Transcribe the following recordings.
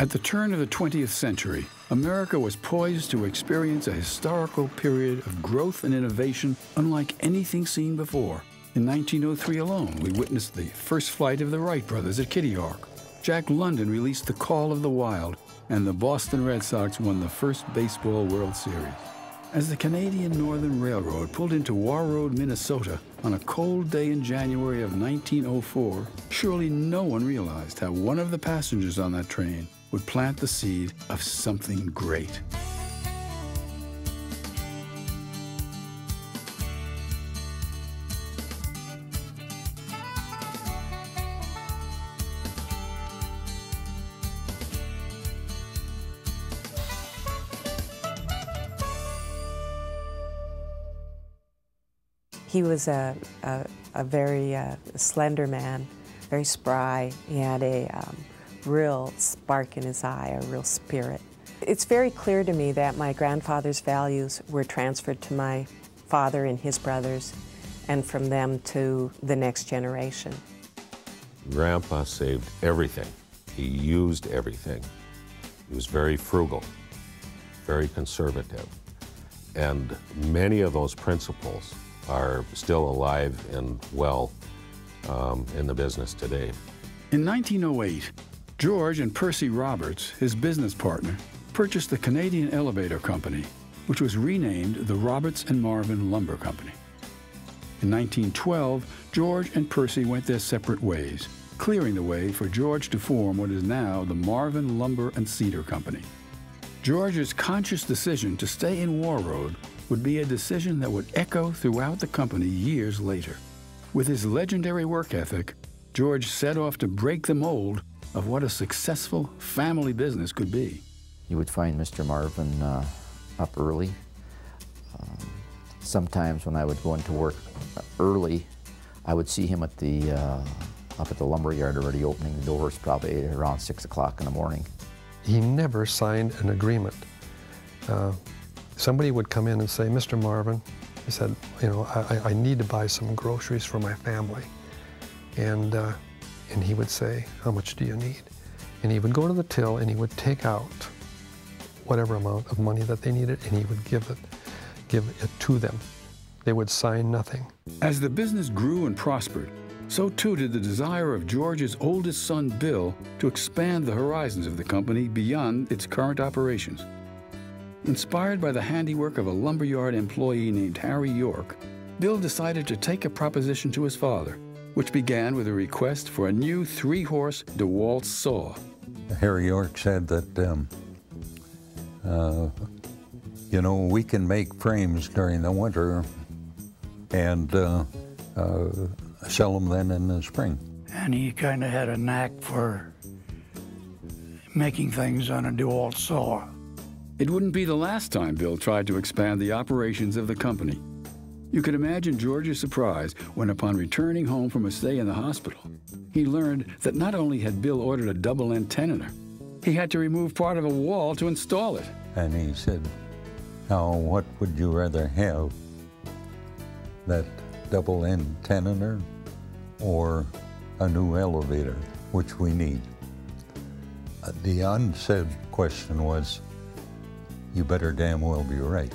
At the turn of the 20th century, America was poised to experience a historical period of growth and innovation unlike anything seen before. In 1903 alone, we witnessed the first flight of the Wright brothers at Kitty Hawk. Jack London released The Call of the Wild, and the Boston Red Sox won the first Baseball World Series. As the Canadian Northern Railroad pulled into Warroad, Minnesota on a cold day in January of 1904, surely no one realized how one of the passengers on that train would plant the seed of something great. He was a very slender man, very spry. He had a real spark in his eye, a real spirit. It's very clear to me that my grandfather's values were transferred to my father and his brothers, and from them to the next generation. Grandpa saved everything. He used everything. He was very frugal, very conservative. And many of those principles are still alive and well in the business today. In 1908, George and Percy Roberts, his business partner, purchased the Canadian Elevator Company, which was renamed the Roberts and Marvin Lumber Company. In 1912, George and Percy went their separate ways, clearing the way for George to form what is now the Marvin Lumber and Cedar Company. George's conscious decision to stay in Warroad would be a decision that would echo throughout the company years later. With his legendary work ethic, George set off to break the mold of what a successful family business could be. You would find Mr. Marvin up early. Sometimes when I would go into work early, I would see him at the up at the lumber yard already opening the doors, probably around 6 o'clock in the morning. He never signed an agreement. Somebody would come in and say, "Mr. Marvin," he said, "you know, I need to buy some groceries for my family." And he would say, "How much do you need?" And he would go to the till and he would take out whatever amount of money that they needed, and he would give it to them. They would sign nothing. As the business grew and prospered, so too did the desire of George's oldest son, Bill, to expand the horizons of the company beyond its current operations. Inspired by the handiwork of a lumberyard employee named Harry York, Bill decided to take a proposition to his father, which began with a request for a new 3-horse DeWalt saw. Harry York said that, you know, we can make frames during the winter and sell them then in the spring. And he kind of had a knack for making things on a DeWalt saw. It wouldn't be the last time Bill tried to expand the operations of the company. You could imagine George's surprise when, upon returning home from a stay in the hospital, he learned that not only had Bill ordered a double-end tenon, he had to remove part of a wall to install it. And he said, "Now, what would you rather have? That double-end tenon or a new elevator, which we need?" The unsaid question was, "You better damn well be right."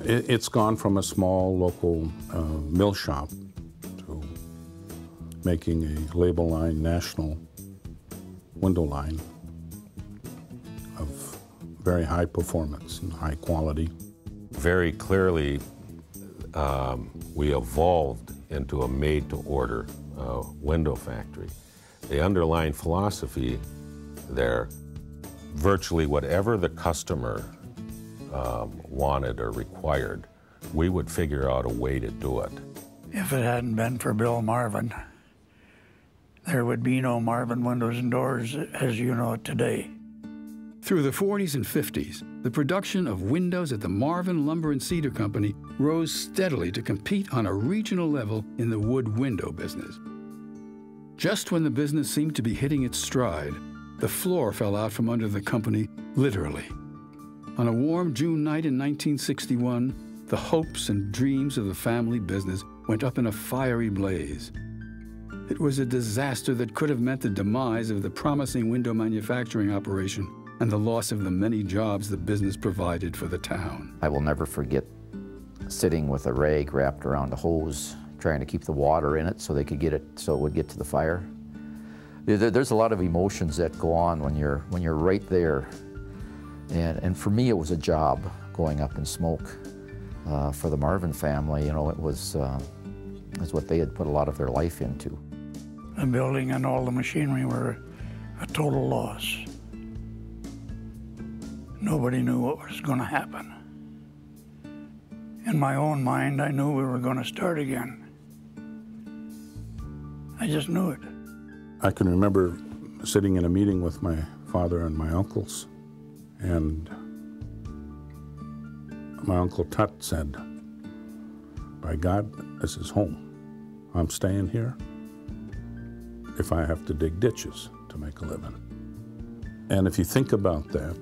It's gone from a small local mill shop to making a label line national window line of very high performance and high quality. Very clearly, we evolved into a made-to-order window factory. The underlying philosophy there, virtually whatever the customer wanted or required, we would figure out a way to do it. If it hadn't been for Bill Marvin, there would be no Marvin Windows and Doors as you know it today. Through the 40s and 50s, the production of windows at the Marvin Lumber and Cedar Company rose steadily to compete on a regional level in the wood window business. Just when the business seemed to be hitting its stride, the floor fell out from under the company, literally. On a warm June night in 1961, the hopes and dreams of the family business went up in a fiery blaze. It was a disaster that could have meant the demise of the promising window manufacturing operation and the loss of the many jobs the business provided for the town. I will never forget sitting with a rag wrapped around a hose, trying to keep the water in it so they could get it, so it would get to the fire. There's a lot of emotions that go on when you're right there. And for me, it was a job going up in smoke. For the Marvin family, you know, it was what they had put a lot of their life into. The building and all the machinery were a total loss. Nobody knew what was going to happen. In my own mind, I knew we were going to start again. I just knew it. I can remember sitting in a meeting with my father and my uncles, and my Uncle Tut said, "By God, this is home. I'm staying here if I have to dig ditches to make a living." And if you think about that,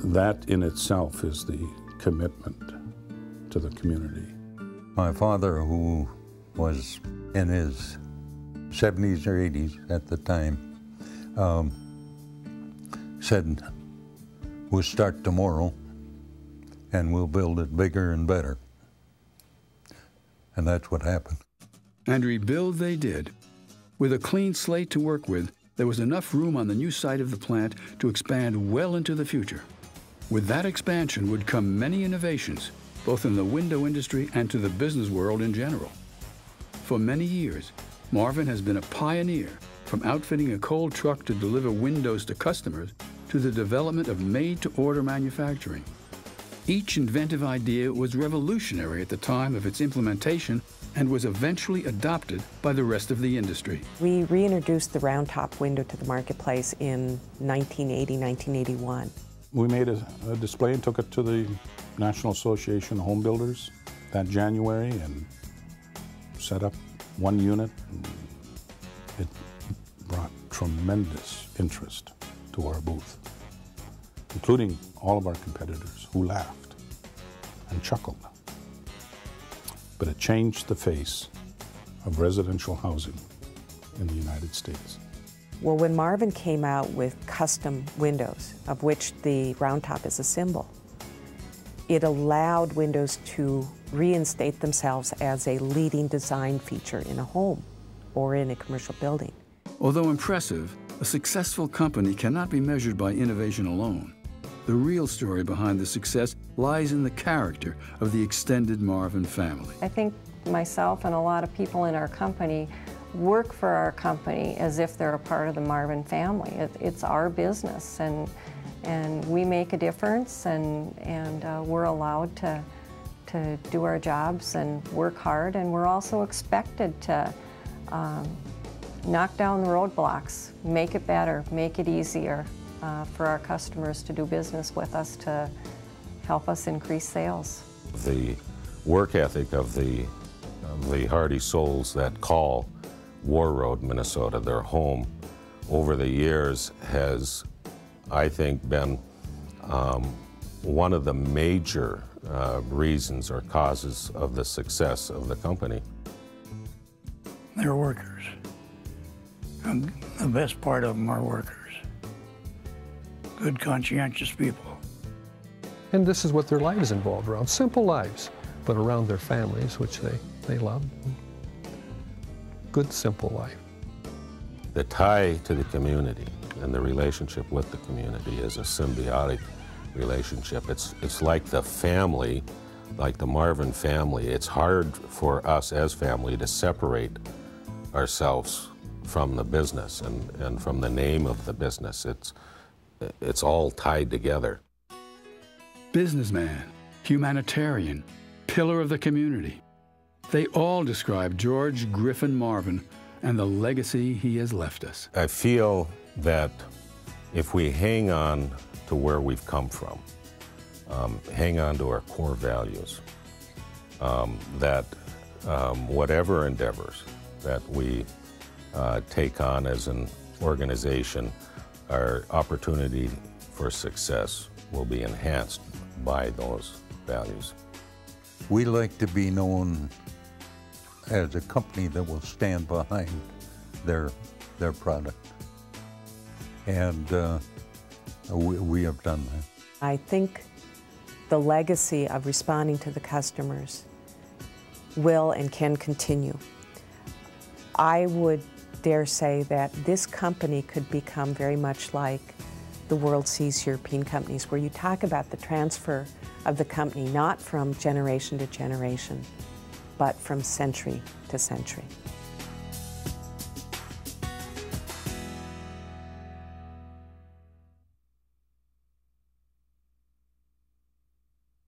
that in itself is the commitment to the community. My father, who was in his 70s or 80s at the time, said, "We'll start tomorrow and we'll build it bigger and better." And that's what happened. And rebuild they did. With a clean slate to work with, there was enough room on the new site of the plant to expand well into the future. With that expansion would come many innovations, both in the window industry and to the business world in general. For many years, Marvin has been a pioneer, from outfitting a coal truck to deliver windows to customers to the development of made-to-order manufacturing. Each inventive idea was revolutionary at the time of its implementation and was eventually adopted by the rest of the industry. We reintroduced the round top window to the marketplace in 1980, 1981. We made a display and took it to the National Association of Home Builders that January and set up one unit. It brought tremendous interest to our booth, including all of our competitors who laughed and chuckled. But it changed the face of residential housing in the United States. Well, when Marvin came out with custom windows, of which the round top is a symbol, it allowed windows to reinstate themselves as a leading design feature in a home or in a commercial building. Although impressive, a successful company cannot be measured by innovation alone. The real story behind the success lies in the character of the extended Marvin family. I think myself and a lot of people in our company work for our company as if they're a part of the Marvin family. It's our business, and we make a difference, and we're allowed to do our jobs and work hard, and we're also expected to knock down the roadblocks, make it better, make it easier for our customers to do business with us, to help us increase sales. The work ethic of the hardy souls that call War Road, Minnesota, their home, over the years has, I think, been one of the major reasons or causes of the success of the company. They're workers. And the best part of them are workers. Good, conscientious people. And this is what their lives involved around, simple lives, but around their families, which they love. Good, simple life. The tie to the community and the relationship with the community is a symbiotic relationship. It's like the family, like the Marvin family. It's hard for us as family to separate ourselves from the business and from the name of the business. It's all tied together. Businessman, humanitarian, pillar of the community. They all describe George Griffin Marvin and the legacy he has left us. I feel that if we hang on to where we've come from, hang on to our core values, that whatever endeavors that we take on as an organization, our opportunity for success will be enhanced by those values. We like to be known as a company that will stand behind their product. And we have done that. I think the legacy of responding to the customers will and can continue. I would dare say that this company could become very much like the world sees European companies, where you talk about the transfer of the company not from generation to generation, but from century to century.